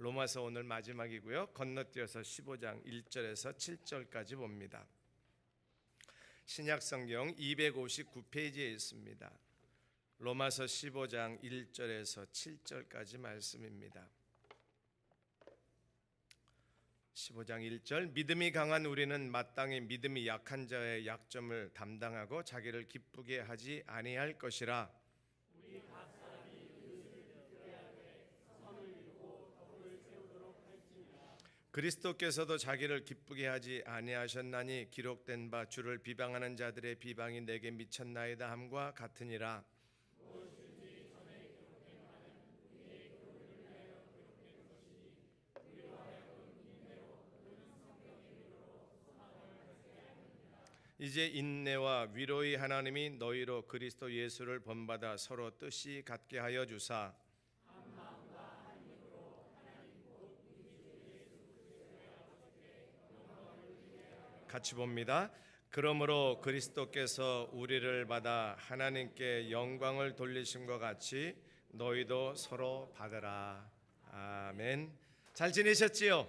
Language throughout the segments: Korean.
로마서 오늘 마지막이고요. 건너뛰어서 15장 1절에서 7절까지 봅니다. 신약성경 259페이지에 있습니다. 로마서 15장 1절에서 7절까지 말씀입니다. 15장 1절 믿음이 강한 우리는 마땅히 믿음이 약한 자의 약점을 담당하고 자기를 기쁘게 하지 아니할 것이라. 그리스도께서도 자기를 기쁘게 하지 아니하셨나니 기록된 바 주를 비방하는 자들의 비방이 내게 미쳤나이다 함과 같으니라. 이제 인내와 위로의 하나님이 너희로 그리스도 예수를 본받아 서로 뜻이 같게 하여 주사 같이 봅니다. 그러므로 그리스도께서 우리를 받아 하나님께 영광을 돌리심과 같이 너희도 서로 받으라. 아멘. 잘 지내셨지요?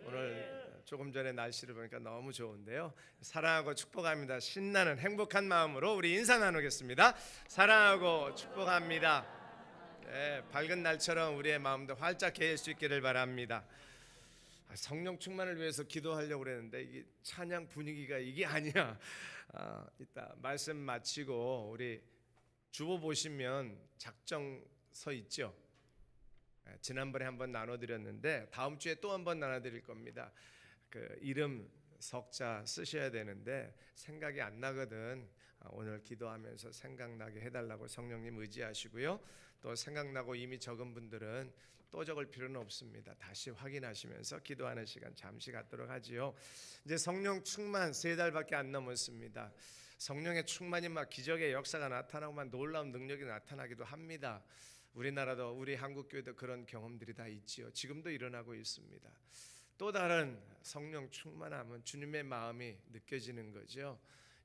오늘 조금 전에 날씨를 보니까 너무 좋은데요. 사랑하고 축복합니다. 신나는 행복한 마음으로 우리 인사 나누겠습니다. 사랑하고 축복합니다. 네, 밝은 날처럼 우리의 마음도 활짝 개일 수 있기를 바랍니다. 성령 충만을 위해서 기도하려고 그랬는데 이게 찬양 분위기가 이게 아니야. 이따 말씀 마치고 우리 주보 보시면 작정서 있죠. 지난번에 한번 나눠드렸는데 다음 주에 또 한번 나눠드릴 겁니다. 그 이름 석자 쓰셔야 되는데 생각이 안 나거든. 오늘 기도하면서 생각나게 해달라고 성령님 의지하시고요. 또 생각나고 이미 적은 분들은 또 적을 필요는 없습니다. 다시 확인하시면서 기도하는 시간 잠시 갖도록 하지요. 이제 성령 충만 3달밖에 안 넘었습니다. 성령의 충만이 막 기적의 역사가 나타나고 막 놀라운 능력이 나타나기도 합니다. 우리나라도 우리 한국교회도 그런 경험들이 다 있지요. 지금도 일어나고 있습니다. 또 다른 성령 충만함은 주님의 마음이 느껴지는 거죠.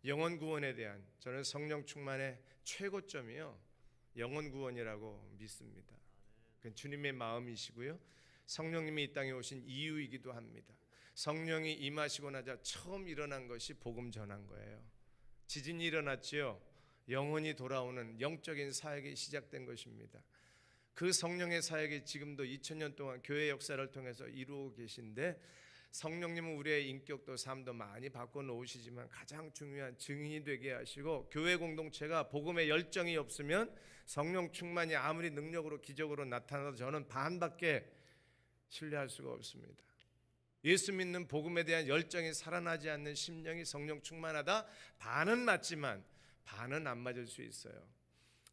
영혼 구원에 대한 저는 성령 충만의 최고점이요 영혼 구원이라고 믿습니다. 그건 주님의 마음이시고요. 성령님이 이 땅에 오신 이유이기도 합니다. 성령이 임하시고 나자 처음 일어난 것이 복음 전한 거예요. 지진이 일어났지요. 영혼이 돌아오는 영적인 사역이 시작된 것입니다. 그 성령의 사역이 지금도 2000년 동안 교회 역사를 통해서 이루고 계신데 성령님은 우리의 인격도 삶도 많이 바꿔놓으시지만 가장 중요한 증인이 되게 하시고 교회 공동체가 복음의 열정이 없으면 성령 충만이 아무리 능력으로 기적으로 나타나도 저는 반밖에 신뢰할 수가 없습니다. 예수 믿는 복음에 대한 열정이 살아나지 않는 심령이 성령 충만하다 반은 맞지만 반은 안 맞을 수 있어요.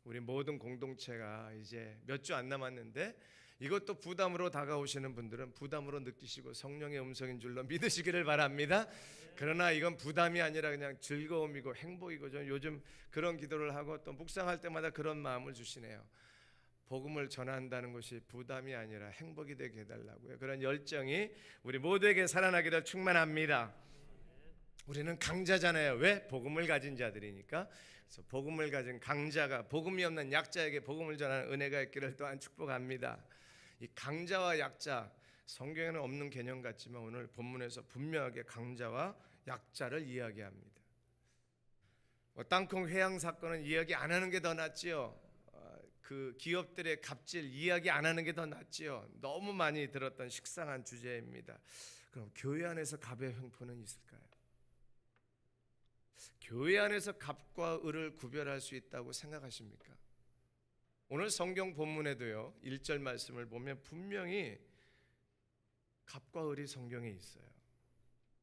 우리 모든 공동체가 이제 몇 주 안 남았는데 이것도 부담으로 다가오시는 분들은 부담으로 느끼시고 성령의 음성인 줄로 믿으시기를 바랍니다. 그러나 이건 부담이 아니라 그냥 즐거움이고 행복이고 저는 요즘 그런 기도를 하고 또 묵상할 때마다 그런 마음을 주시네요. 복음을 전한다는 것이 부담이 아니라 행복이 되게 해달라고요. 그런 열정이 우리 모두에게 살아나기를 충만합니다. 우리는 강자잖아요. 왜? 복음을 가진 자들이니까. 그래서 복음을 가진 강자가 복음이 없는 약자에게 복음을 전하는 은혜가 있기를 또한 축복합니다. 이 강자와 약자 성경에는 없는 개념 같지만 오늘 본문에서 분명하게 강자와 약자를 이야기합니다. 땅콩 회항 사건은 이야기 안 하는 게 더 낫지요. 그 기업들의 갑질 이야기 안 하는 게 더 낫지요. 너무 많이 들었던 식상한 주제입니다. 그럼 교회 안에서 갑의 횡포는 있을까요? 교회 안에서 갑과 을을 구별할 수 있다고 생각하십니까? 오늘 성경 본문에도요 1절 말씀을 보면 분명히 갑과 을이 성경에 있어요.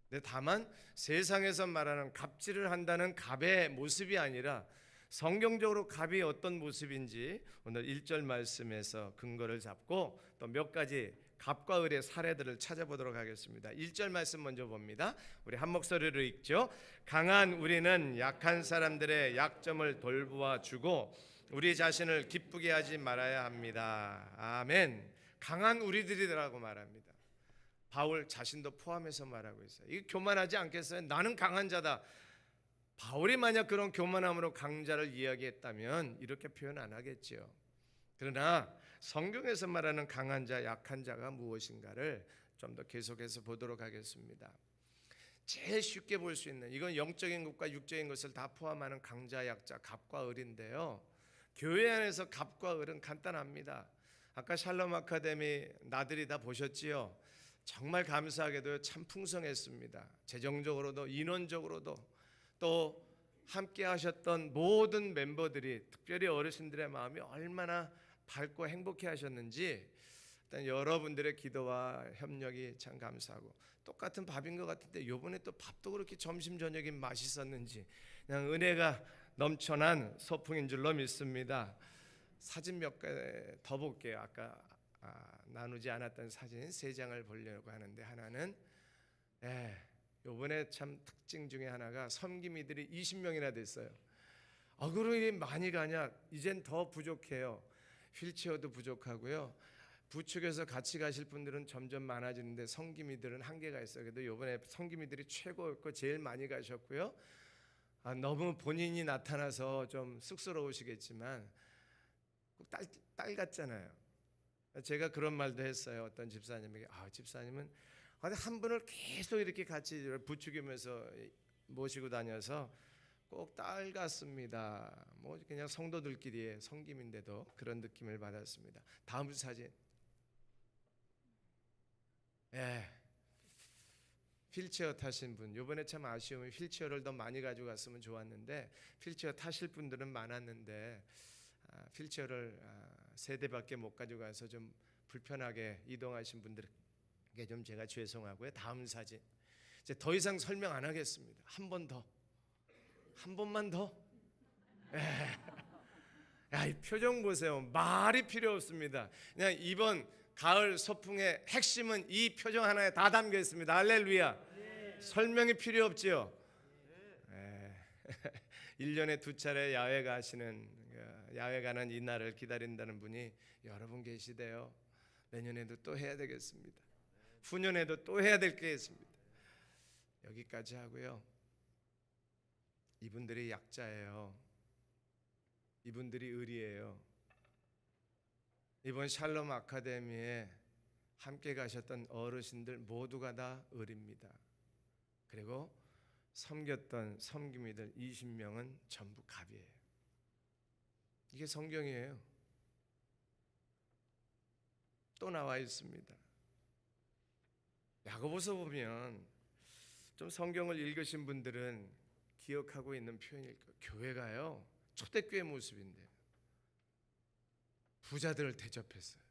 근데 다만 세상에서 말하는 갑질을 한다는 갑의 모습이 아니라 성경적으로 갑이 어떤 모습인지 오늘 1절 말씀에서 근거를 잡고 또 몇 가지 갑과 을의 사례들을 찾아보도록 하겠습니다. 1절 말씀 먼저 봅니다. 우리 한 목소리로 읽죠. 강한 우리는 약한 사람들의 약점을 돌보아 주고 우리 자신을 기쁘게 하지 말아야 합니다. 아멘. 강한 우리들이라고 말합니다. 바울 자신도 포함해서 말하고 있어요. 이게 교만하지 않겠어요? 나는 강한 자다. 바울이 만약 그런 교만함으로 강자를 이야기했다면 이렇게 표현 안 하겠죠. 그러나 성경에서 말하는 강한 자, 약한 자가 무엇인가를 좀 더 계속해서 보도록 하겠습니다. 제일 쉽게 볼 수 있는, 이건 영적인 것과 육적인 것을 다 포함하는 강자, 약자, 갑과 을인데요. 교회 안에서 갑과 을은 간단합니다. 아까 샬롬 아카데미 나들이 다 보셨지요? 정말 감사하게도 참 풍성했습니다. 재정적으로도 인원적으로도, 또 함께 하셨던 모든 멤버들이, 특별히 어르신들의 마음이 얼마나 밝고 행복해 하셨는지 일단 여러분들의 기도와 협력이 참 감사하고, 똑같은 밥인 것 같은데 요번에 또 밥도 그렇게 점심 저녁이 맛있었는지 그냥 은혜가 넘쳐난 소풍인 줄로 믿습니다. 사진 몇 개 더 볼게요. 아까 나누지 않았던 사진 3장을 보려고 하는데, 하나는 요번에 참 특징 중에 하나가 섬김이들이 20명이나 됐어요. 그러니 많이 가냐? 이젠 더 부족해요. 휠체어도 부족하고요. 부축에서 같이 가실 분들은 점점 많아지는데 섬김이들은 한계가 있어요. 그래도 요번에 섬김이들이 최고였고 제일 많이 가셨고요. 너무 본인이 나타나서 좀 쑥스러우시겠지만 꼭 딸 같잖아요. 제가 그런 말도 했어요. 어떤 집사님에게, 집사님은 한 분을 계속 이렇게 같이 부추기면서 모시고 다녀서 꼭 딸 같습니다. 뭐 그냥 성도들끼리의 섬김인데도 그런 느낌을 받았습니다. 다음 사진. 휠체어 타신 분, 이번에 참 아쉬움이 휠체어를 더 많이 가져갔으면 좋았는데, 휠체어 타실 분들은 많았는데 휠체어를 3대밖에 못 가져가서 좀 불편하게 이동하신 분들에게 좀 제가 죄송하고요. 다음 사진. 이제 더 이상 설명 안 하겠습니다. 한 번만 더. 이 표정 보세요. 말이 필요 없습니다. 그냥 이번 가을 소풍의 핵심은 이 표정 하나에 다 담겨 있습니다. 할렐루야. 설명이 필요 없지요. 1년에 2차례 야외 가는 이 날을 기다린다는 분이 여러분 계시대요. 내년에도 또 해야 되겠습니다. 후년에도 또 해야 될 게 있습니다. 여기까지 하고요. 이분들이 약자예요. 이분들이 을이에요. 이번 샬롬 아카데미에 함께 가셨던 어르신들 모두가 다 을입니다. 그리고 섬겼던 섬김이들 20명은 전부 갑이에요. 이게 성경이에요. 또 나와 있습니다. 야고보서 보면 좀 성경을 읽으신 분들은 기억하고 있는 표현일 거예요. 교회가요, 초대교회 모습인데 부자들을 대접했어요.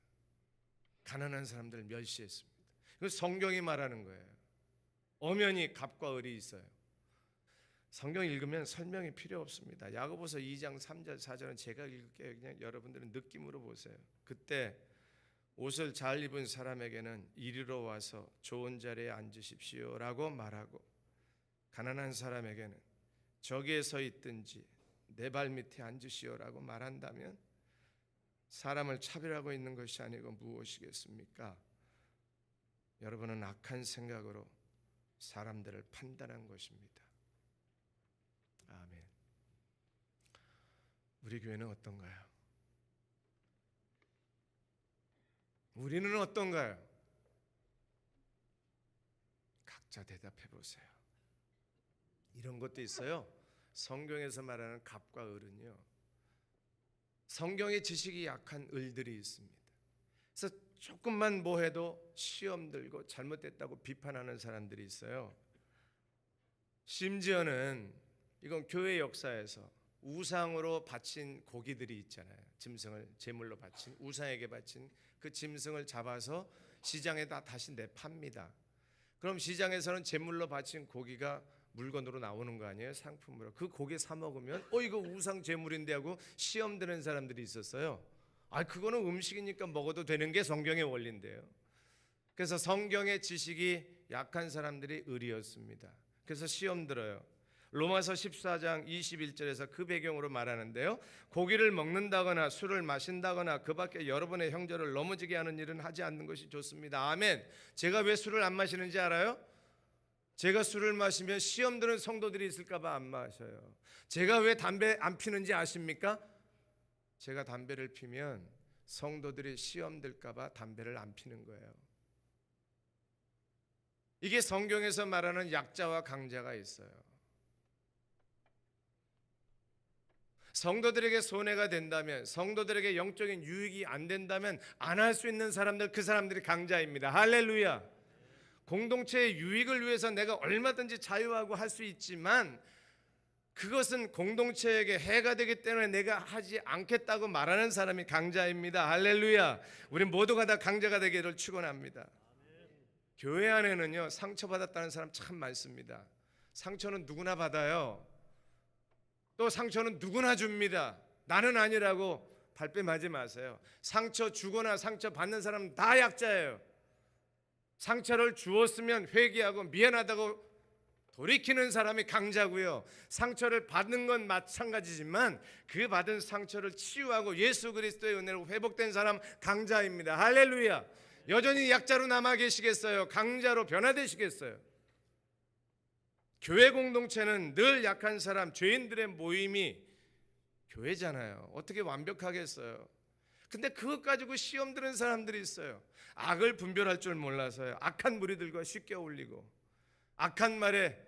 가난한 사람들을 멸시했습니다. 이거 성경이 말하는 거예요. 엄연히 갑과 을이 있어요. 성경 읽으면 설명이 필요 없습니다. 야고보서 2장 3절 4절은 제가 읽을게요. 그냥 여러분들은 느낌으로 보세요. 그때 옷을 잘 입은 사람에게는 이리로 와서 좋은 자리에 앉으십시오라고 말하고, 가난한 사람에게는 저기에 서 있든지 내 발 밑에 앉으시오라고 말한다면 사람을 차별하고 있는 것이 아니고 무엇이겠습니까? 여러분은 악한 생각으로 사람들을 판단한 것입니다. 아멘. 우리 교회는 어떤가요? 우리는 어떤가요? 각자 대답해 보세요. 이런 것도 있어요. 성경에서 말하는 갑과 을은요, 성경의 지식이 약한 을들이 있습니다. 그래서 조금만 뭐 해도 시험 들고 잘못됐다고 비판하는 사람들이 있어요. 심지어는 이건 교회 역사에서 우상으로 바친 고기들이 있잖아요. 짐승을 제물로 바친, 우상에게 바친 그 짐승을 잡아서 시장에다 다시 내팝니다. 그럼 시장에서는 제물로 바친 고기가 물건으로 나오는 거 아니에요? 상품으로. 그 고기 사 먹으면 이거 우상 제물인데 하고 시험 드는 사람들이 있었어요. 그거는 음식이니까 먹어도 되는 게 성경의 원리인데요. 그래서 성경의 지식이 약한 사람들이 을이었습니다. 그래서 시험 들어요. 로마서 14장 21절에서 그 배경으로 말하는데요, 고기를 먹는다거나 술을 마신다거나 그 밖에 여러분의 형제를 넘어지게 하는 일은 하지 않는 것이 좋습니다. 아멘. 제가 왜 술을 안 마시는지 알아요? 제가 술을 마시면 시험 드는 성도들이 있을까 봐 안 마셔요. 제가 왜 담배 안 피는지 아십니까? 제가 담배를 피면 성도들이 시험 들까봐 담배를 안 피는 거예요. 이게 성경에서 말하는 약자와 강자가 있어요. 성도들에게 손해가 된다면, 성도들에게 영적인 유익이 안 된다면 안 할 수 있는 사람들, 그 사람들이 강자입니다. 할렐루야. 공동체의 유익을 위해서 내가 얼마든지 자유하고 할 수 있지만 그것은 공동체에게 해가 되기 때문에 내가 하지 않겠다고 말하는 사람이 강자입니다. 할렐루야. 우리 모두가 다 강자가 되기를 축원합니다. 교회 안에는요, 상처받았다는 사람 참 많습니다. 상처는 누구나 받아요. 또 상처는 누구나 줍니다. 나는 아니라고 발뺌하지 마세요. 상처 주거나 상처 받는 사람은 다 약자예요. 상처를 주었으면 회개하고 미안하다고 돌이키는 사람이 강자고요. 상처를 받는 건 마찬가지지만 그 받은 상처를 치유하고 예수 그리스도의 은혜로 회복된 사람 강자입니다. 할렐루야. 여전히 약자로 남아 계시겠어요? 강자로 변화되시겠어요? 교회 공동체는 늘 약한 사람, 죄인들의 모임이 교회잖아요. 어떻게 완벽하겠어요? 근데 그것 가지고 시험 드는 사람들이 있어요. 악을 분별할 줄 몰라서요. 악한 무리들과 쉽게 어울리고 악한 말에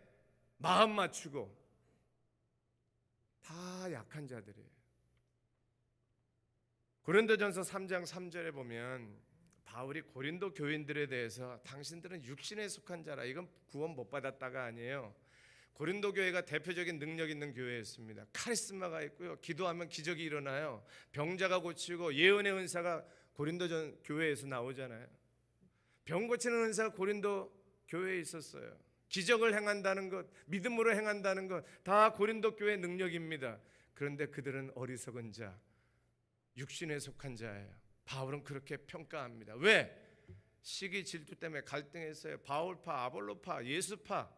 마음 맞추고 다 약한 자들이에요. 고린도전서 3장 3절에 보면 바울이 고린도 교인들에 대해서 당신들은 육신에 속한 자라, 이건 구원 못 받았다가 아니에요. 고린도 교회가 대표적인 능력 있는 교회였습니다. 카리스마가 있고요. 기도하면 기적이 일어나요. 병자가 고치고 예언의 은사가 고린도 교회에서 나오잖아요. 병 고치는 은사가 고린도 교회에 있었어요. 기적을 행한다는 것, 믿음으로 행한다는 것, 다 고린도 교회의 능력입니다. 그런데 그들은 어리석은 자, 육신에 속한 자예요. 바울은 그렇게 평가합니다. 왜? 시기 질투 때문에 갈등했어요. 바울파, 아볼로파, 예수파.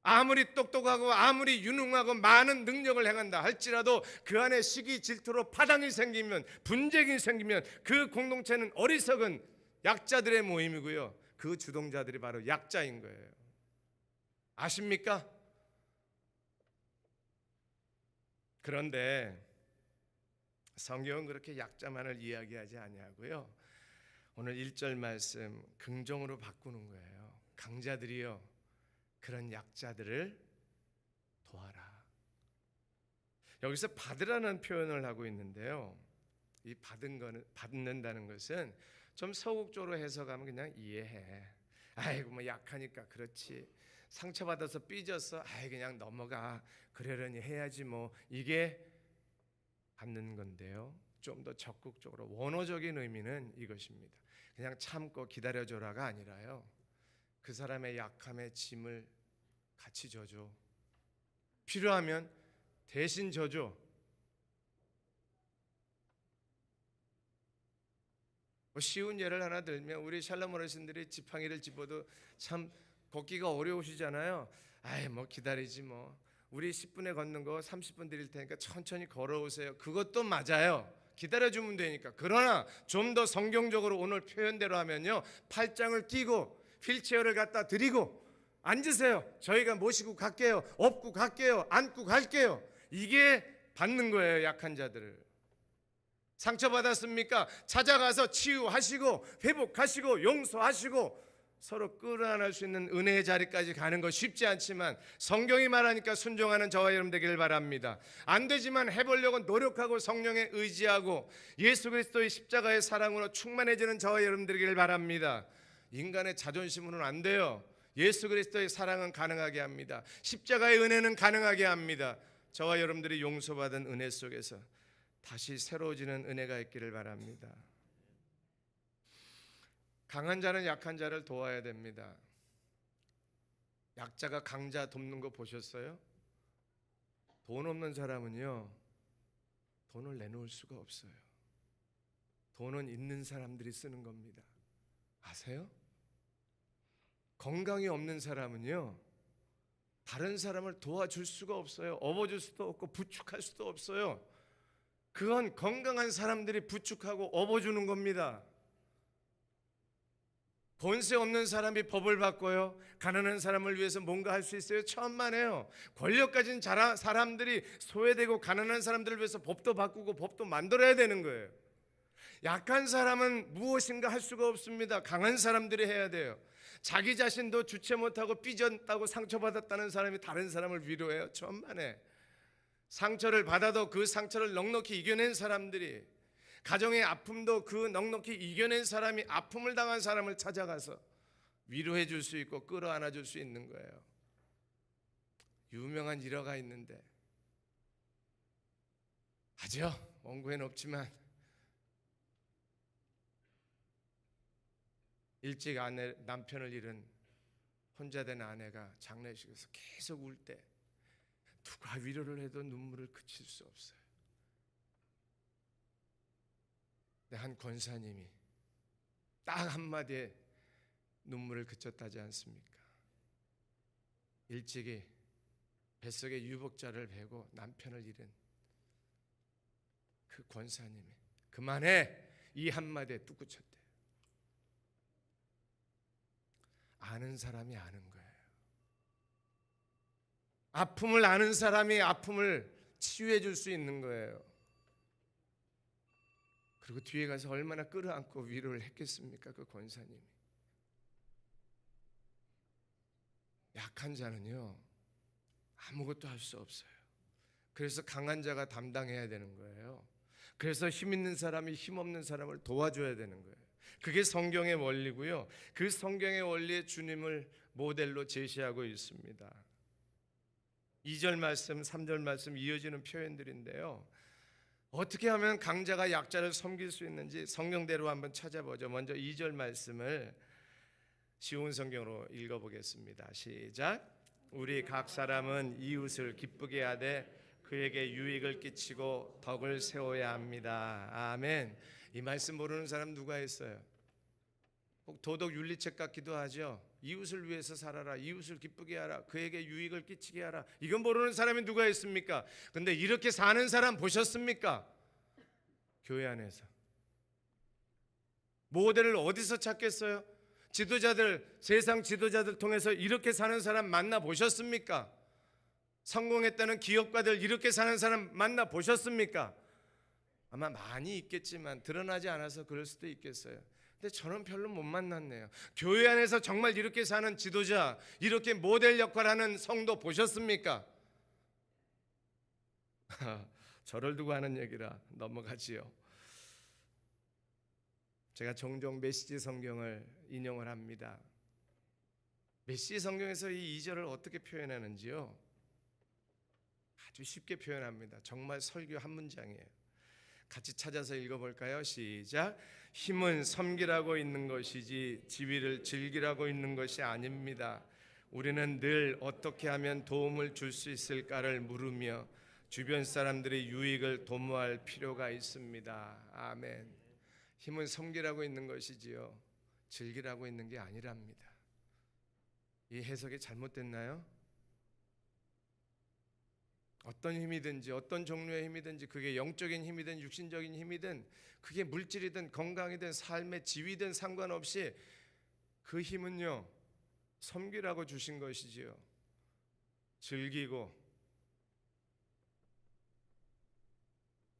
아무리 똑똑하고 아무리 유능하고 많은 능력을 행한다 할지라도 그 안에 시기 질투로 파당이 생기면, 분쟁이 생기면 그 공동체는 어리석은 약자들의 모임이고요. 그 주동자들이 바로 약자인 거예요. 아십니까? 그런데 성경은 그렇게 약자만을 이야기하지 아니하고요. 오늘 1절 말씀 긍정으로 바꾸는 거예요. 강자들이요, 그런 약자들을 도와라. 여기서 받으라는 표현을 하고 있는데요. 이 받는다는 것은 좀 서국적으로 해석하면 그냥 이해해. 아이고 뭐 약하니까 그렇지. 상처받아서 삐졌어. 아이 그냥 넘어가. 그러려니 해야지 뭐. 이게 받는 건데요. 좀 더 적극적으로 원어적인 의미는 이것입니다. 그냥 참고 기다려줘라가 아니라요. 그 사람의 약함의 짐을 같이 져줘. 필요하면 대신 져줘. 쉬운 예를 하나 들면 우리 샬롬 어르신들이 지팡이를 집어도 참 걷기가 어려우시잖아요. 아이 뭐 기다리지 뭐. 우리 10분에 걷는 거 30분 드릴 테니까 천천히 걸어오세요. 그것도 맞아요. 기다려주면 되니까. 그러나 좀 더 성경적으로 오늘 표현대로 하면요, 팔짱을 끼고 휠체어를 갖다 드리고 앉으세요. 저희가 모시고 갈게요. 업고 갈게요. 안고 갈게요. 이게 받는 거예요. 약한 자들을. 상처받았습니까? 찾아가서 치유하시고 회복하시고 용서하시고 서로 끌어안을 수 있는 은혜의 자리까지 가는 거 쉽지 않지만 성경이 말하니까 순종하는 저와 여러분 되기를 바랍니다. 안 되지만 해보려고 노력하고 성령에 의지하고 예수 그리스도의 십자가의 사랑으로 충만해지는 저와 여러분 되기를 바랍니다. 인간의 자존심으로는 안 돼요. 예수 그리스도의 사랑은 가능하게 합니다. 십자가의 은혜는 가능하게 합니다. 저와 여러분들이 용서받은 은혜 속에서 다시 새로워지는 은혜가 있기를 바랍니다. 강한 자는 약한 자를 도와야 됩니다. 약자가 강자 돕는 거 보셨어요? 돈 없는 사람은요, 돈을 내놓을 수가 없어요. 돈은 있는 사람들이 쓰는 겁니다. 아세요? 건강이 없는 사람은요, 다른 사람을 도와줄 수가 없어요. 업어줄 수도 없고 부축할 수도 없어요. 그건 건강한 사람들이 부축하고 업어주는 겁니다. 본세 없는 사람이 법을 바꿔요? 가난한 사람을 위해서 뭔가 할 수 있어요? 천만에요. 권력 가진 사람들이 소외되고 가난한 사람들을 위해서 법도 바꾸고 법도 만들어야 되는 거예요. 약한 사람은 무엇인가 할 수가 없습니다. 강한 사람들이 해야 돼요. 자기 자신도 주체 못하고 삐졌다고 상처받았다는 사람이 다른 사람을 위로해요. 천만에. 상처를 받아도 그 상처를 넉넉히 이겨낸 사람들이, 가정의 아픔도 그 넉넉히 이겨낸 사람이 아픔을 당한 사람을 찾아가서 위로해 줄 수 있고 끌어안아 줄 수 있는 거예요. 유명한 일화가 있는데, 아죠, 원고에는 없지만 일찍 남편을 잃은 혼자 된 아내가 장례식에서 계속 울 때 누가 위로를 해도 눈물을 그칠 수 없어요. 근데 한 권사님이 딱 한마디에 눈물을 그쳤다지 않습니까? 일찍이 뱃속에 유복자를 베고 남편을 잃은 그 권사님이 그만해, 이 한마디에 뚝 그쳤대요. 아는 사람이 아는 거예요. 아픔을 아는 사람이 아픔을 치유해 줄 수 있는 거예요. 그리고 뒤에 가서 얼마나 끌어안고 위로를 했겠습니까? 그 권사님이. 약한 자는요, 아무것도 할 수 없어요. 그래서 강한 자가 담당해야 되는 거예요. 그래서 힘 있는 사람이 힘 없는 사람을 도와줘야 되는 거예요. 그게 성경의 원리고요. 그 성경의 원리에 주님을 모델로 제시하고 있습니다. 2절 말씀, 3절 말씀 이어지는 표현들인데요. 어떻게 하면 강자가 약자를 섬길 수 있는지 성경대로 한번 찾아보죠. 먼저 2절 말씀을 쉬운 성경으로 읽어보겠습니다. 시작. 우리 각 사람은 이웃을 기쁘게 하되 그에게 유익을 끼치고 덕을 세워야 합니다. 아멘. 이 말씀 모르는 사람 누가 있어요? 꼭 도덕 윤리책 같기도 하죠. 이웃을 위해서 살아라, 이웃을 기쁘게 하라, 그에게 유익을 끼치게 하라. 이건 모르는 사람이 누가 있습니까? 근데 이렇게 사는 사람 보셨습니까? 교회 안에서. 모델을 어디서 찾겠어요? 지도자들, 세상 지도자들 통해서 이렇게 사는 사람 만나 보셨습니까? 성공했다는 기업가들 이렇게 사는 사람 만나 보셨습니까? 아마 많이 있겠지만 드러나지 않아서 그럴 수도 있겠어요. 근데 저는 별로 못 만났네요. 교회 안에서 정말 이렇게 사는 지도자, 이렇게 모델 역할하는 성도 보셨습니까? 저를 두고 하는 얘기라 넘어가지요. 제가 종종 메시지 성경을 인용을 합니다. 메시지 성경에서 이 2절을 어떻게 표현하는지요? 아주 쉽게 표현합니다. 정말 설교 한 문장이에요. 같이 찾아서 읽어볼까요? 시작. 힘은 섬기라고 있는 것이지 지위를 즐기라고 있는 것이 아닙니다. 우리는 늘 어떻게 하면 도움을 줄 수 있을까를 물으며 주변 사람들의 유익을 도모할 필요가 있습니다. 아멘. 힘은 섬기라고 있는 것이지요, 즐기라고 있는 게 아니랍니다. 이 해석이 잘못됐나요? 어떤 힘이든지, 어떤 종류의 힘이든지, 그게 영적인 힘이든 육신적인 힘이든, 그게 물질이든 건강이든 삶의 지위든 상관없이 그 힘은요, 섬기라고 주신 것이지요, 즐기고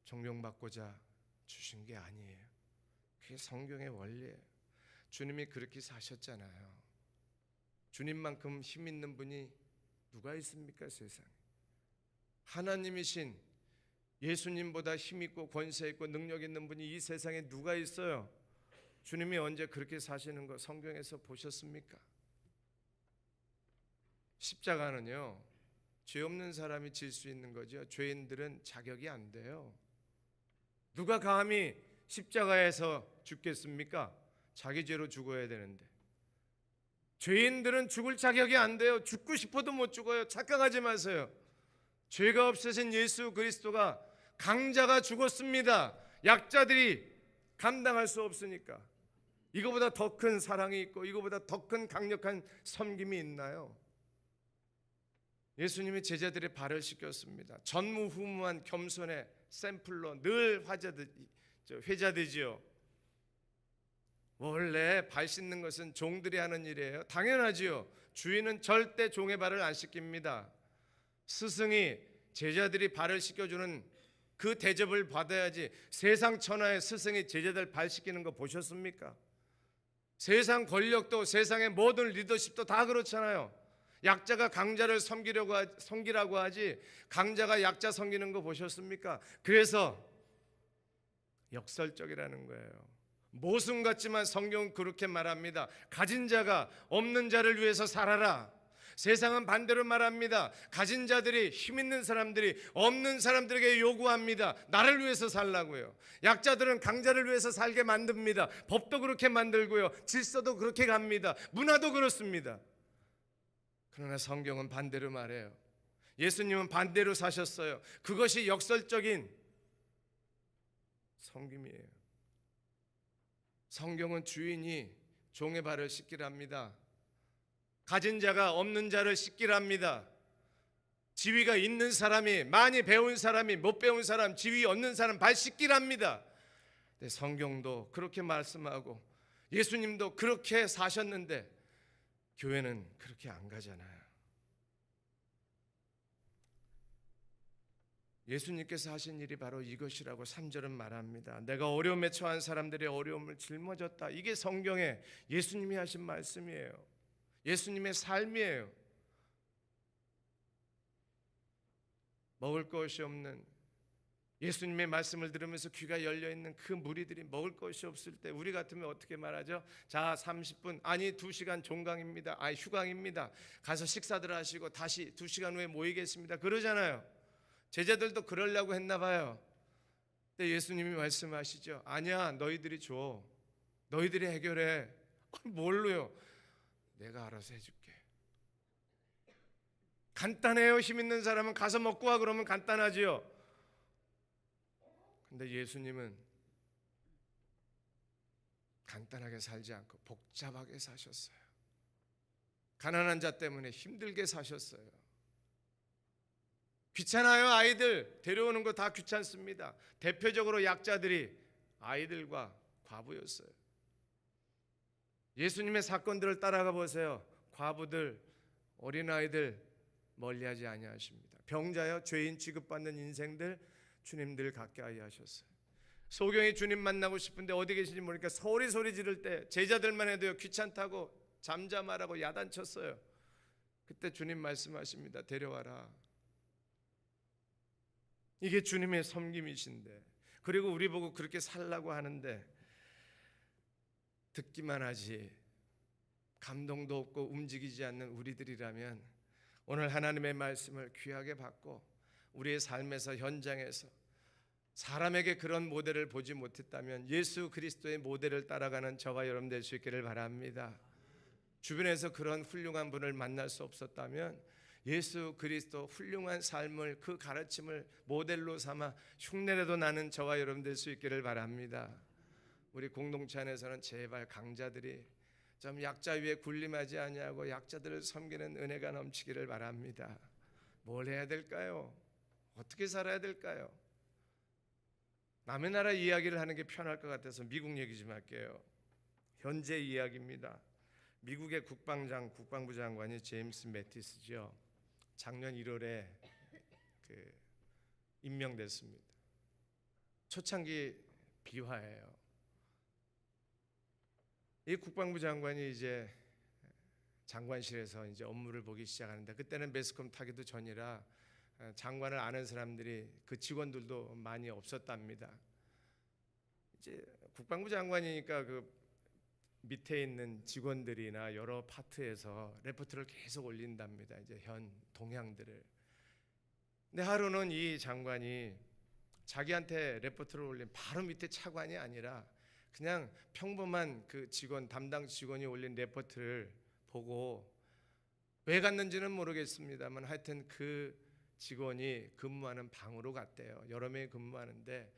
존경받고자 주신 게 아니에요. 그게 성경의 원리예요. 주님이 그렇게 사셨잖아요. 주님만큼 힘 있는 분이 누가 있습니까, 세상에? 하나님이신 예수님보다 힘있고 권세있고 능력 있는 분이 이 세상에 누가 있어요? 주님이 언제 그렇게 사시는 거 성경에서 보셨습니까? 십자가는요, 죄 없는 사람이 질 수 있는 거죠. 죄인들은 자격이 안 돼요. 누가 감히 십자가에서 죽겠습니까? 자기 죄로 죽어야 되는데. 죄인들은 죽을 자격이 안 돼요. 죽고 싶어도 못 죽어요. 착각하지 마세요. 죄가 없으신 예수 그리스도가, 강자가 죽었습니다. 약자들이 감당할 수 없으니까. 이거보다 더 큰 사랑이 있고 이거보다 더 큰 강력한 섬김이 있나요? 예수님이 제자들의 발을 씻겼습니다. 전무후무한 겸손의 샘플로 늘 회자되지요. 원래 발 씻는 것은 종들이 하는 일이에요. 당연하지요. 주인은 절대 종의 발을 안 씻깁니다. 스승이 제자들이 발을 씻겨주는 그 대접을 받아야지. 세상 천하의 스승이 제자들 발 씻기는 거 보셨습니까? 세상 권력도 세상의 모든 리더십도 다 그렇잖아요. 약자가 강자를 섬기라고 하지 강자가 약자 섬기는 거 보셨습니까? 그래서 역설적이라는 거예요. 모순 같지만 성경은 그렇게 말합니다. 가진 자가 없는 자를 위해서 살아라. 세상은 반대로 말합니다. 가진 자들이, 힘 있는 사람들이 없는 사람들에게 요구합니다. 나를 위해서 살라고요. 약자들은 강자를 위해서 살게 만듭니다. 법도 그렇게 만들고요, 질서도 그렇게 갑니다. 문화도 그렇습니다. 그러나 성경은 반대로 말해요. 예수님은 반대로 사셨어요. 그것이 역설적인 섬김이에요. 성경은 주인이 종의 발을 씻기랍니다. 가진 자가 없는 자를 씻기랍니다. 지위가 있는 사람이, 많이 배운 사람이 못 배운 사람, 지위 없는 사람 발 씻기랍니다. 근데 성경도 그렇게 말씀하고 예수님도 그렇게 사셨는데 교회는 그렇게 안 가잖아요. 예수님께서 하신 일이 바로 이것이라고 3절은 말합니다. 내가 어려움에 처한 사람들의 어려움을 짊어졌다. 이게 성경에 예수님이 하신 말씀이에요. 예수님의 삶이에요. 먹을 것이 없는, 예수님의 말씀을 들으면서 귀가 열려있는 그 무리들이 먹을 것이 없을 때 우리 같으면 어떻게 말하죠? 자, 30분, 아니 2시간 종강입니다. 아니 휴강입니다. 가서 식사들 하시고 다시 2시간 후에 모이겠습니다. 그러잖아요. 제자들도 그러려고 했나 봐요. 근데 예수님이 말씀하시죠. 아니야, 너희들이 줘. 너희들이 해결해. 뭘로요? 내가 알아서 해줄게. 간단해요. 힘 있는 사람은 가서 먹고 와 그러면 간단하지요. 근데 예수님은 간단하게 살지 않고 복잡하게 사셨어요. 가난한 자 때문에 힘들게 사셨어요. 귀찮아요. 아이들 데려오는 거 다 귀찮습니다. 대표적으로 약자들이 아이들과 과부였어요. 예수님의 사건들을 따라가 보세요. 과부들, 어린아이들 멀리하지 아니하십니다. 병자여 죄인 취급받는 인생들 주님들 가까이 하셨어요. 소경이 주님 만나고 싶은데 어디 계신지 모르니까 소리 지를 때 제자들만 해도요 귀찮다고 잠잠하라고 야단쳤어요. 그때 주님 말씀하십니다. 데려와라. 이게 주님의 섬김이신데, 그리고 우리 보고 그렇게 살라고 하는데 듣기만 하지 감동도 없고 움직이지 않는 우리들이라면 오늘 하나님의 말씀을 귀하게 받고 우리의 삶에서, 현장에서 사람에게 그런 모델을 보지 못했다면 예수 그리스도의 모델을 따라가는 저와 여러분 될 수 있기를 바랍니다. 주변에서 그런 훌륭한 분을 만날 수 없었다면 예수 그리스도 훌륭한 삶을, 그 가르침을 모델로 삼아 흉내라도 나는 저와 여러분 될 수 있기를 바랍니다. 우리 공동체 안에서는 제발 강자들이 좀 약자 위에 군림하지 아니하고 약자들을 섬기는 은혜가 넘치기를 바랍니다. 뭘 해야 될까요? 어떻게 살아야 될까요? 남의 나라 이야기를 하는 게 편할 것 같아서 미국 얘기 좀 할게요. 현재 이야기입니다. 미국의 국방부 장관이 제임스 매티스죠. 작년 1월에 임명됐습니다. 초창기 비화예요. 이 국방부 장관이 이제 장관실에서 이제 업무를 보기 시작하는데, 그때는 매스컴 타기도 전이라 장관을 아는 사람들이, 그 직원들도 많이 없었답니다. 이제 국방부 장관이니까 그 밑에 있는 직원들이나 여러 파트에서 레포트를 계속 올린답니다. 이제 현 동향들을. 근데 하루는 이 장관이 자기한테 레포트를 올린 바로 밑에 차관이 아니라 그냥 평범한 그 직원, 담당 직원이 올린 레포트를 보고, 왜 갔는지는 모르겠습니다만 하여튼 그 직원이 근무하는 방으로 갔대요. 여러 명이 근무하는데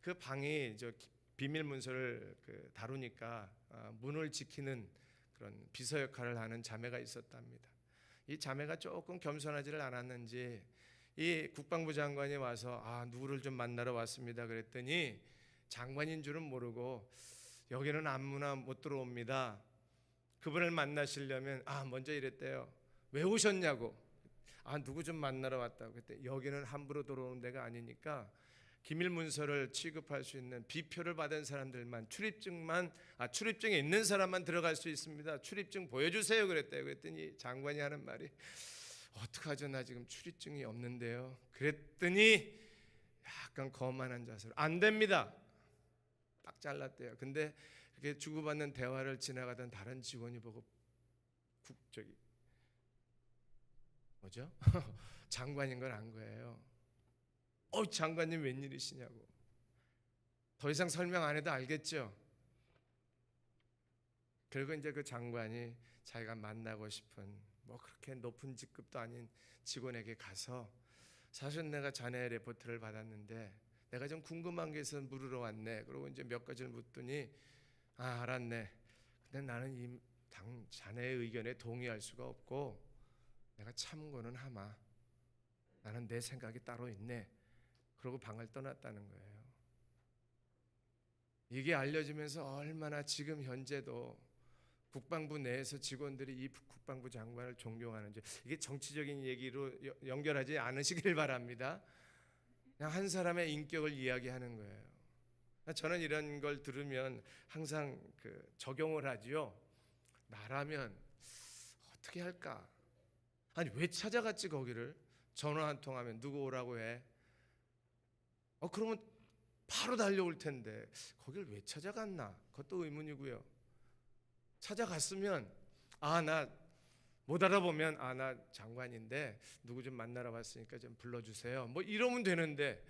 그 방이 저 비밀 문서를 다루니까 문을 지키는 그런 비서 역할을 하는 자매가 있었답니다. 이 자매가 조금 겸손하지를 않았는지 이 국방부 장관이 와서 누구를 좀 만나러 왔습니다 그랬더니 장관인 줄은 모르고 여기는 아무나 못 들어옵니다. 그분을 만나시려면 먼저 이랬대요. 왜 오셨냐고. 누구 좀 만나러 왔다고. 그때 여기는 함부로 들어오는 데가 아니니까 기밀 문서를 취급할 수 있는 비표를 받은 사람들만 출입증에 있는 사람만 들어갈 수 있습니다. 출입증 보여주세요 그랬대요. 그랬더니 장관이 하는 말이 어떡하죠? 나 지금 출입증이 없는데요. 그랬더니 약간 거만한 자세로 안 됩니다. 딱 잘랐대요. 근데 그렇게 주고받는 대화를 지나가던 다른 직원이 보고 뭐죠? 장관인 걸 안 거예요. 장관님 웬일이시냐고. 더 이상 설명 안 해도 알겠죠? 그리고 이제 그 장관이 자기가 만나고 싶은 그렇게 높은 직급도 아닌 직원에게 가서 사실 내가 자네 레포트를 받았는데 내가 좀 궁금한 게 있어서 물으러 왔네. 그리고 이제 몇 가지를 묻더니 알았네. 근데 나는 자네의 의견에 동의할 수가 없고 내가 참고는 하마. 나는 내 생각이 따로 있네. 그러고 방을 떠났다는 거예요. 이게 알려지면서 얼마나 지금 현재도 국방부 내에서 직원들이 이 국방부 장관을 존경하는지, 이게 정치적인 얘기로 연결하지 않으시길 바랍니다. 그냥 한 사람의 인격을 이야기하는 거예요. 저는 이런 걸 들으면 항상 적용을 하지요. 나라면 어떻게 할까? 아니 왜 찾아갔지 거기를? 전화 한 통 하면 누구 오라고 해? 그러면 바로 달려올 텐데 거길 왜 찾아갔나? 그것도 의문이고요. 찾아갔으면 나 못 알아보면 나 장관인데 누구 좀 만나러 왔으니까 좀 불러주세요. 이러면 되는데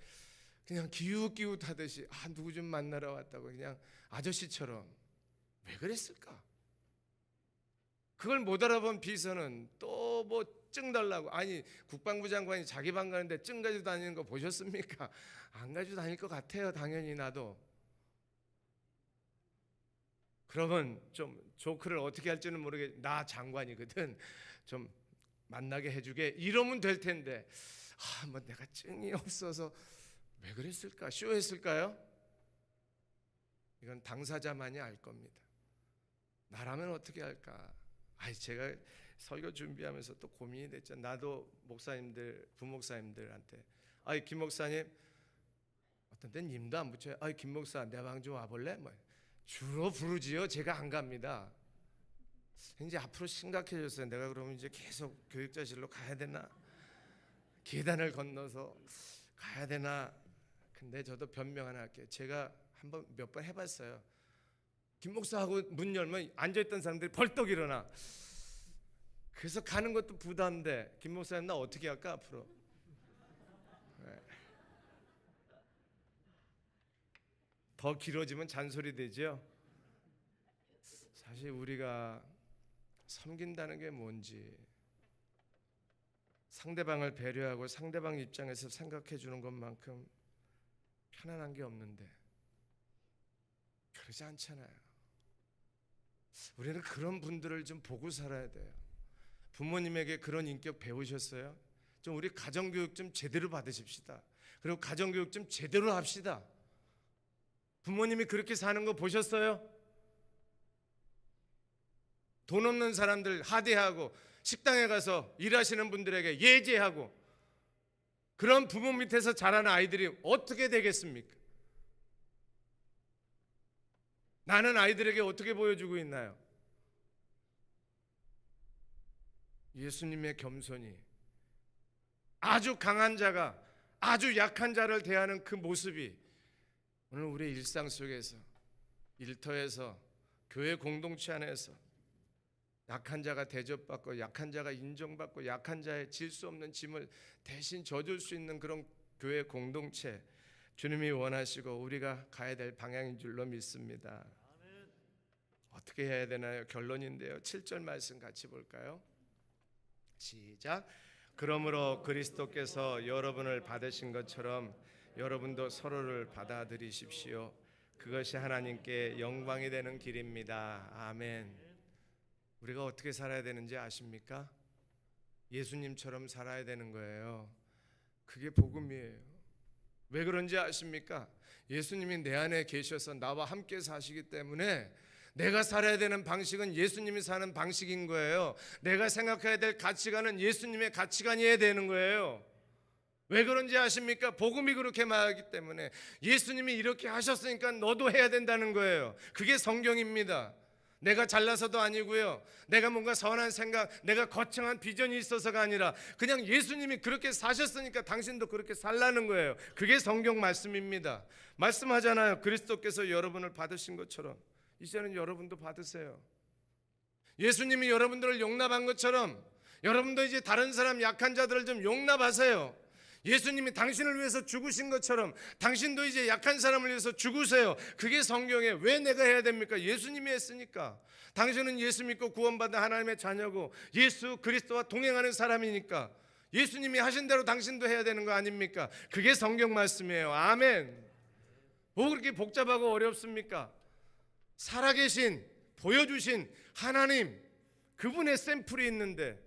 그냥 기웃기웃하듯이 누구 좀 만나러 왔다고 그냥 아저씨처럼 왜 그랬을까? 그걸 못 알아본 비서는 또 증 달라고. 아니 국방부 장관이 자기 방 가는데 증 가지고 다니는 거 보셨습니까? 안 가지고 다닐 것 같아요. 당연히 나도. 그러면 좀 조크를 어떻게 할지는 모르겠. 나 장관이거든. 좀 만나게 해주게. 이러면 될 텐데 내가 증이 없어서 왜 그랬을까? 쇼했을까요? 이건 당사자만이 알 겁니다. 나라면 어떻게 할까? 제가 설교 준비하면서 또 고민이 됐죠. 나도 목사님들, 부목사님들한테 김 목사님, 어떤 때는 님도 안 붙여요. 김 목사 내 방 좀 와볼래? 주로 부르지요. 제가 안 갑니다. 이제 앞으로 심각해졌어요. 내가 그러면 이제 계속 교육자실로 가야 되나? 계단을 건너서 가야 되나? 근데 저도 변명 하나 할게요. 제가 몇 번 해봤어요. 김 목사하고 문 열면 앉아있던 사람들이 벌떡 일어나. 그래서 가는 것도 부담돼. 김 목사님 나 어떻게 할까 앞으로? 네. 더 길어지면 잔소리 되죠. 사실 우리가 섬긴다는 게 뭔지, 상대방을 배려하고 상대방 입장에서 생각해 주는 것만큼 편안한 게 없는데 그러지 않잖아요. 우리는 그런 분들을 좀 보고 살아야 돼요. 부모님에게 그런 인격 배우셨어요? 좀 우리 가정교육 좀 제대로 받으십시다. 그리고 가정교육 좀 제대로 합시다. 부모님이 그렇게 사는 거 보셨어요? 돈 없는 사람들 하대하고 식당에 가서 일하시는 분들에게 예제하고 그런 부모 밑에서 자라는 아이들이 어떻게 되겠습니까? 나는 아이들에게 어떻게 보여주고 있나요? 예수님의 겸손이, 아주 강한 자가 아주 약한 자를 대하는 그 모습이 오늘 우리의 일상 속에서, 일터에서, 교회 공동체 안에서 약한 자가 대접받고 약한 자가 인정받고 약한 자의 질 수 없는 짐을 대신 져줄 수 있는 그런 교회 공동체, 주님이 원하시고 우리가 가야 될 방향인 줄로 믿습니다. 어떻게 해야 되나요? 결론인데요. 7절 말씀 같이 볼까요? 시작. 그러므로 그리스도께서 여러분을 받으신 것처럼 여러분도 서로를 받아들이십시오. 그것이 하나님께 영광이 되는 길입니다. 아멘. 우리가 어떻게 살아야 되는지 아십니까? 예수님처럼 살아야 되는 거예요. 그게 복음이에요. 왜 그런지 아십니까? 예수님이 내 안에 계셔서 나와 함께 사시기 때문에 내가 살아야 되는 방식은 예수님이 사는 방식인 거예요. 내가 생각해야 될 가치관은 예수님의 가치관이어야 되는 거예요. 왜 그런지 아십니까? 복음이 그렇게 말하기 때문에. 예수님이 이렇게 하셨으니까 너도 해야 된다는 거예요. 그게 성경입니다. 내가 잘나서도 아니고요, 내가 뭔가 선한 생각, 내가 거창한 비전이 있어서가 아니라 그냥 예수님이 그렇게 사셨으니까 당신도 그렇게 살라는 거예요. 그게 성경 말씀입니다. 말씀하잖아요. 그리스도께서 여러분을 받으신 것처럼 이제는 여러분도 받으세요. 예수님이 여러분들을 용납한 것처럼 여러분도 이제 다른 사람, 약한 자들을 좀 용납하세요. 예수님이 당신을 위해서 죽으신 것처럼 당신도 이제 약한 사람을 위해서 죽으세요. 그게 성경에. 왜 내가 해야 됩니까? 예수님이 했으니까. 당신은 예수 믿고 구원받은 하나님의 자녀고 예수 그리스도와 동행하는 사람이니까 예수님이 하신 대로 당신도 해야 되는 거 아닙니까? 그게 성경 말씀이에요. 아멘. 뭐 그렇게 복잡하고 어렵습니까? 살아계신, 보여주신 하나님, 그분의 샘플이 있는데,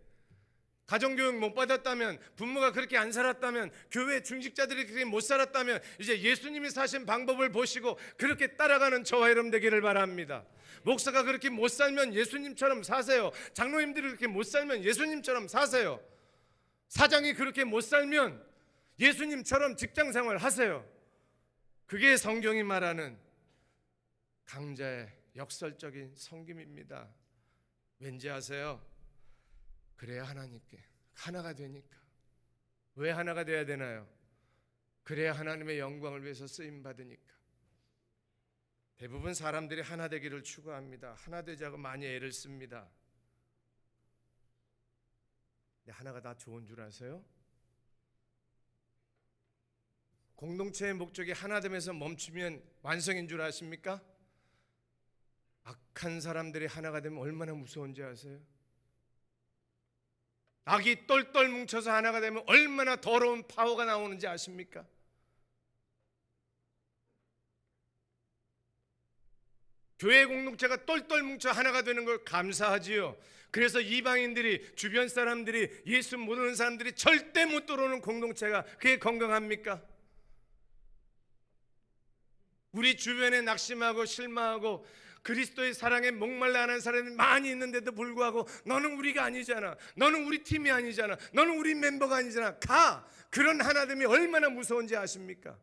가정교육 못 받았다면, 부모가 그렇게 안 살았다면, 교회 중직자들이 그렇게 못 살았다면, 이제 예수님이 사신 방법을 보시고 그렇게 따라가는 저와 여러분 되기를 바랍니다. 목사가 그렇게 못 살면 예수님처럼 사세요. 장로님들이 그렇게 못 살면 예수님처럼 사세요. 사장이 그렇게 못 살면 예수님처럼 직장생활 하세요. 그게 성경이 말하는 강자의 역설적인 섬김입니다. 왠지 아세요? 그래야 하나님께 하나가 되니까. 왜 하나가 돼야 되나요? 그래야 하나님의 영광을 위해서 쓰임 받으니까. 대부분 사람들이 하나 되기를 추구합니다. 하나 되자고 많이 애를 씁니다. 근데 하나가 다 좋은 줄 아세요? 공동체의 목적이 하나됨에서 멈추면 완성인 줄 아십니까? 악한 사람들이 하나가 되면 얼마나 무서운지 아세요? 악이 똘똘 뭉쳐서 하나가 되면 얼마나 더러운 파워가 나오는지 아십니까? 교회 공동체가 똘똘 뭉쳐 하나가 되는 걸 감사하지요. 그래서 이방인들이, 주변 사람들이, 예수 모르는 사람들이 절대 못 들어오는 공동체가 그게 건강합니까? 우리 주변에 낙심하고 실망하고 그리스도의 사랑에 목말라 하는 사람이 많이 있는데도 불구하고 너는 우리가 아니잖아, 너는 우리 팀이 아니잖아, 너는 우리 멤버가 아니잖아, 가! 그런 하나됨이 얼마나 무서운지 아십니까?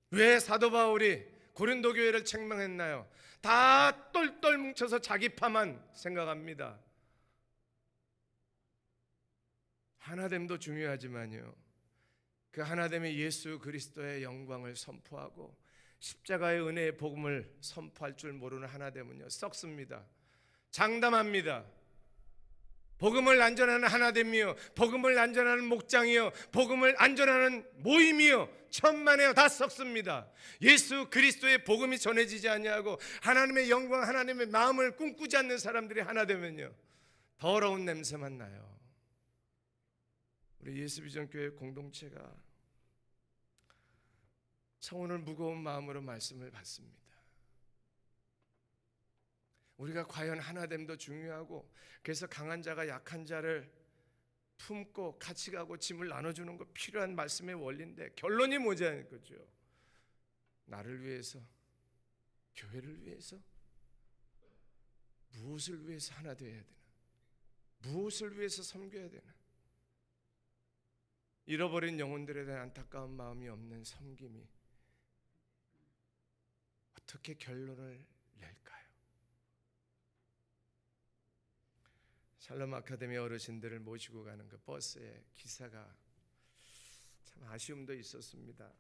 왜 사도 바울이 고린도 교회를 책망했나요? 다 똘똘 뭉쳐서 자기 파만 생각합니다. 하나됨도 중요하지만요, 그 하나됨이 예수 그리스도의 영광을 선포하고 십자가의 은혜의 복음을 선포할 줄 모르는 하나됨은요, 썩습니다. 장담합니다. 복음을 안전하는 하나됨이요, 복음을 안전하는 목장이요, 복음을 안전하는 모임이요, 천만에요, 다 썩습니다. 예수 그리스도의 복음이 전해지지 아니하고 하나님의 영광, 하나님의 마음을 꿈꾸지 않는 사람들이 하나 되면요, 더러운 냄새만 나요. 우리 예수비전교회 공동체가 참 오늘 무거운 마음으로 말씀을 받습니다. 우리가 과연 하나됨도 중요하고, 그래서 강한 자가 약한 자를 품고 같이 가고 짐을 나눠주는 거 필요한 말씀의 원리인데, 결론이 뭐냐는 거죠. 나를 위해서, 교회를 위해서, 무엇을 위해서 하나 되어야 되나? 무엇을 위해서 섬겨야 되나? 잃어버린 영혼들에 대한 안타까운 마음이 없는 섬김이 어떻게 결론을 낼까요? 샬롬 아카데미 어르신들을 모시고 가는 그 버스에 기사가 참 아쉬움도 있었습니다.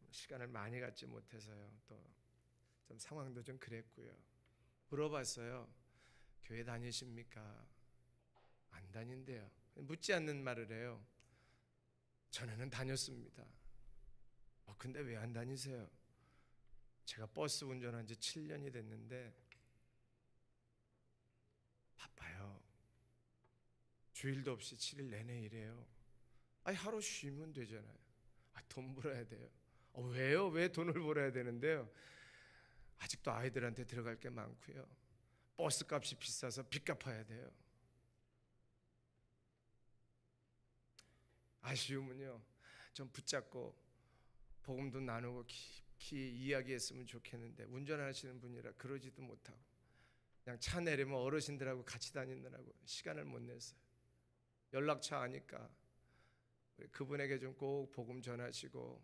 시간을 많이 갖지 못해서요. 또 좀 상황도 좀 그랬고요. 물어봤어요. 교회 다니십니까? 안 다닌대요. 묻지 않는 말을 해요. 전에는 다녔습니다. 근데 왜 안 다니세요? 제가 버스 운전한 지 7년이 됐는데 바빠요. 주일도 없이 7일 내내 일해요. 하루 쉬면 되잖아요. 돈 벌어야 돼요. 왜요? 왜 돈을 벌어야 되는데요? 아직도 아이들한테 들어갈 게 많고요. 버스 값이 비싸서 빚 갚아야 돼요. 아쉬움은요, 좀 붙잡고 복음도 나누고 깊이 이야기했으면 좋겠는데 운전하시는 분이라 그러지도 못하고 그냥 차 내리면 어르신들하고 같이 다니느라고 시간을 못 냈어요. 연락처 아니까 그분에게 좀 꼭 복음 전하시고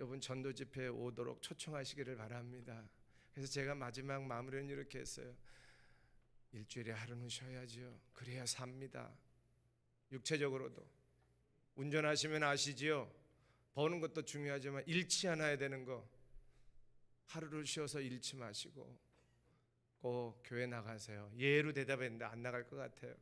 이번 전도 집회에 오도록 초청하시기를 바랍니다. 그래서 제가 마지막 마무리는 이렇게 했어요. 일주일에 하루는 쉬어야지요. 그래야 삽니다. 육체적으로도. 운전하시면 아시지요. 버는 것도 중요하지만 잃지 않아야 되는 거. 하루를 쉬어서 잃지 마시고 꼭 교회 나가세요. 예로 대답했는데 안 나갈 것 같아요.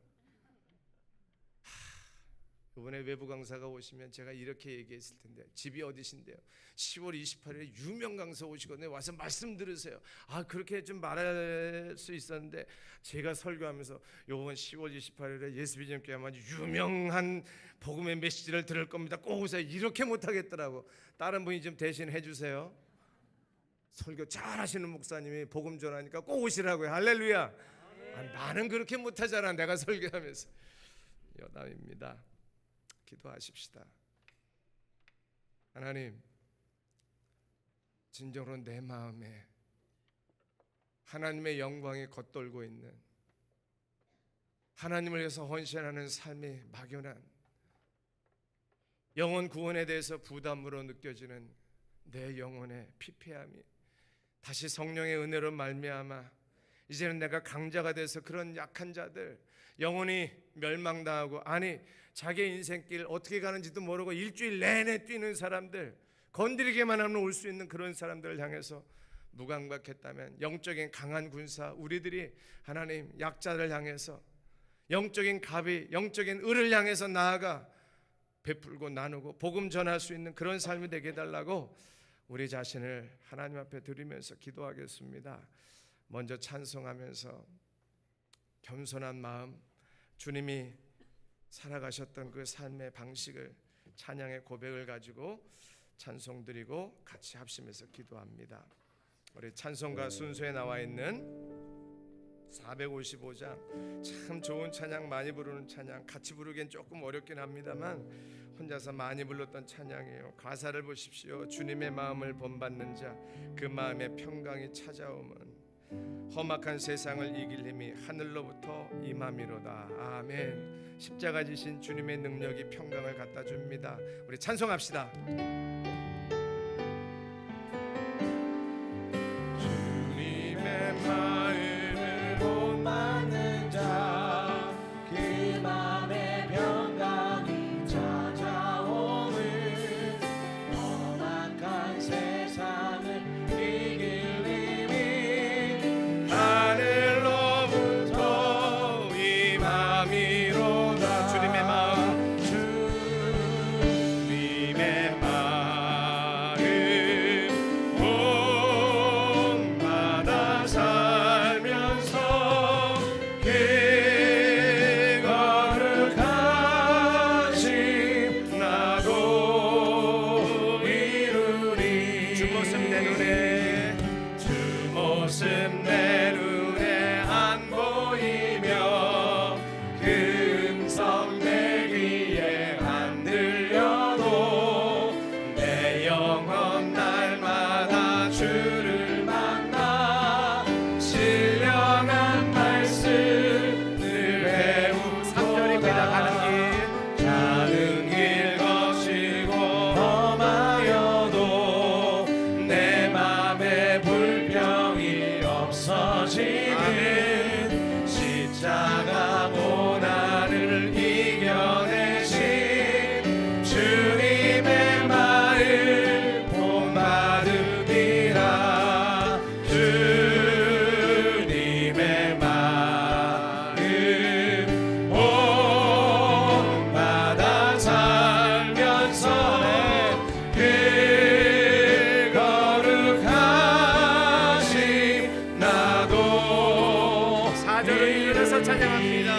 이번에 외부 강사가 오시면 제가 이렇게 얘기했을 텐데, 집이 어디신데요? 10월 28일에 유명 강사 오시거든요. 와서 말씀 들으세요. 그렇게 좀 말할 수 있었는데 제가 설교하면서 요번 10월 28일에 예수비전교회 아마 유명한 복음의 메시지를 들을 겁니다. 꼭 오세요. 이렇게 못하겠더라고. 다른 분이 좀 대신 해주세요. 설교 잘하시는 목사님이 복음 전하니까 꼭 오시라고요. 할렐루야. 나는 그렇게 못하잖아. 내가 설교하면서. 여담입니다. 기도하십시다. 하나님, 진정으로 내 마음에 하나님의 영광이 겉돌고 있는, 하나님을 위해서 헌신하는 삶이 막연한, 영혼 구원에 대해서 부담으로 느껴지는 내 영혼의 피폐함이 다시 성령의 은혜로 말미암아 이제는 내가 강자가 돼서 그런 약한 자들, 영혼이 멸망당하고 자기 인생길 어떻게 가는지도 모르고 일주일 내내 뛰는 사람들, 건드리기만 하면 올 수 있는 그런 사람들을 향해서 무감각했다면 영적인 강한 군사 우리들이 하나님 약자를 향해서 영적인 갑이 영적인 을을 향해서 나아가 베풀고 나누고 복음 전할 수 있는 그런 삶이 되게 해달라고 우리 자신을 하나님 앞에 드리면서 기도하겠습니다. 먼저 찬송하면서 겸손한 마음, 주님이 살아가셨던 그 삶의 방식을, 찬양의 고백을 가지고 찬송 드리고 같이 합심해서 기도합니다. 우리 찬송가 순서에 나와 있는 455장, 참 좋은 찬양, 많이 부르는 찬양, 같이 부르기엔 조금 어렵긴 합니다만 혼자서 많이 불렀던 찬양이에요. 가사를 보십시오. 주님의 마음을 본받는 자, 그 마음에 평강이 찾아오면 험악한 세상을 이길 힘이 하늘로부터 임함이로다. 아멘. 십자가 지신 주님의 능력이 평강을 갖다 줍니다. 우리 찬송합시다. 주님의 마음을 본받는 자, 그 마음에 평강이 찾아오는 험악한 세상을 이길 힘이 하늘로부터 임함이로다. 주님의 마음, 주님의 마음 본받아 살면서 그 거룩하심 나도 이루리. 주 모습 내 눈에, 주 모습 내 눈에 안 보이며 그 음성 내 귀에 안 들려도 내 영혼 날마다 주를 만나 신령한 말씀을 배우고 3절입니다. 가는 길 것이고 험하여도 내 맘에 불평이 없어지는 십자가 고난을 이겨내신 주님의 마음 본받음이라. 주님의 마음 본받아 살면서 그 거룩하심 나도. 4절을 일어서 찬양합니다.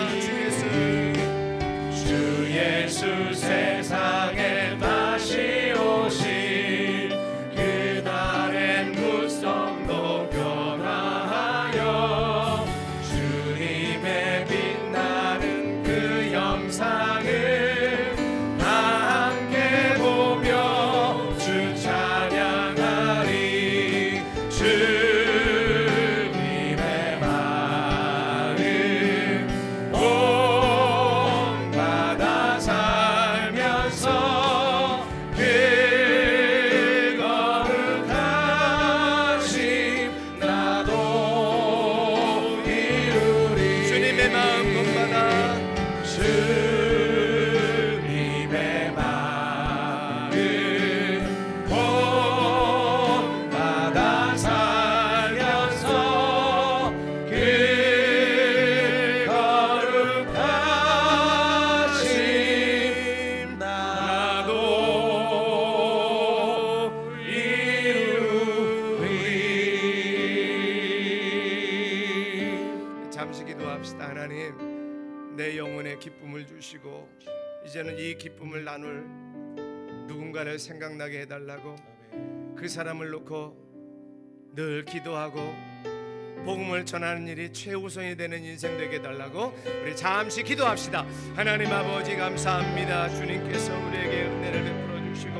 주 예수 세상에 다시 오신 그날엔 무성도 변화하여 주님의 빛나는 그 영상을 다 함께 보며 주 찬양하리. 주님의 마음 본받아 살면서 하나님, 내 영혼에 기쁨을 주시고 이제는 이 기쁨을 나눌 누군가를 생각나게 해달라고 그 사람을 놓고 늘 기도하고 복음을 전하는 일이 최우선이 되는 인생 되게 해달라고 우리 잠시 기도합시다. 하나님 아버지 감사합니다. 주님께서 우리에게 은혜를 베풀어 주시고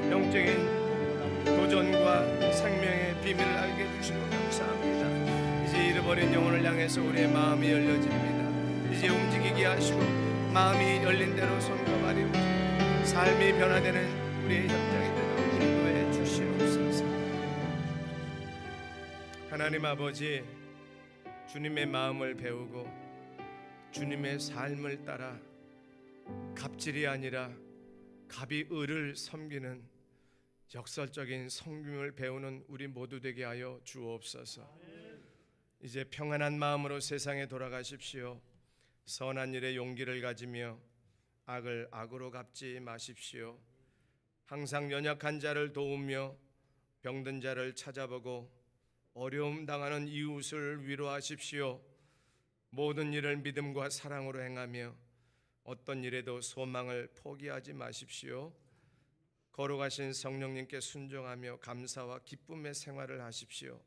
영적인 도전과 생명의 비밀을 알게 해주시고 감사합니다. 이제 잃어버린 영혼을 향해서 우리의 마음이 열려집니다. 이제 움직이게 하시고 마음이 열린 대로 손과 발이 움직이고 삶이 변화되는 우리의 현장이 되도록 인도해 주시옵소서. 하나님 아버지, 주님의 마음을 배우고 주님의 삶을 따라 갑질이 아니라 갑이 을을 섬기는 역설적인 성김을 배우는 우리 모두 되게 하여 주옵소서. 이제 평안한 마음으로 세상에 돌아가십시오. 선한 일에 용기를 가지며 악을 악으로 갚지 마십시오. 항상 연약한 자를 도우며 병든 자를 찾아보고 어려움 당하는 이웃을 위로하십시오. 모든 일을 믿음과 사랑으로 행하며 어떤 일에도 소망을 포기하지 마십시오. 거룩하신 성령님께 순종하며 감사와 기쁨의 생활을 하십시오.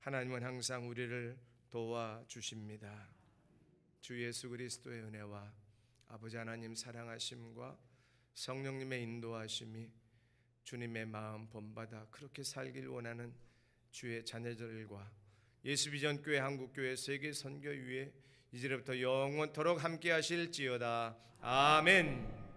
하나님은 항상 우리를 도와주십니다. 주 예수 그리스도의 은혜와 아버지 하나님 사랑하심과 성령님의 인도하심이 주님의 마음 본받아 그렇게 살길 원하는 주의 자녀들과 예수비전교회 한국교회 세계선교위에 이제부터 영원토록 함께 하실지어다. 아멘.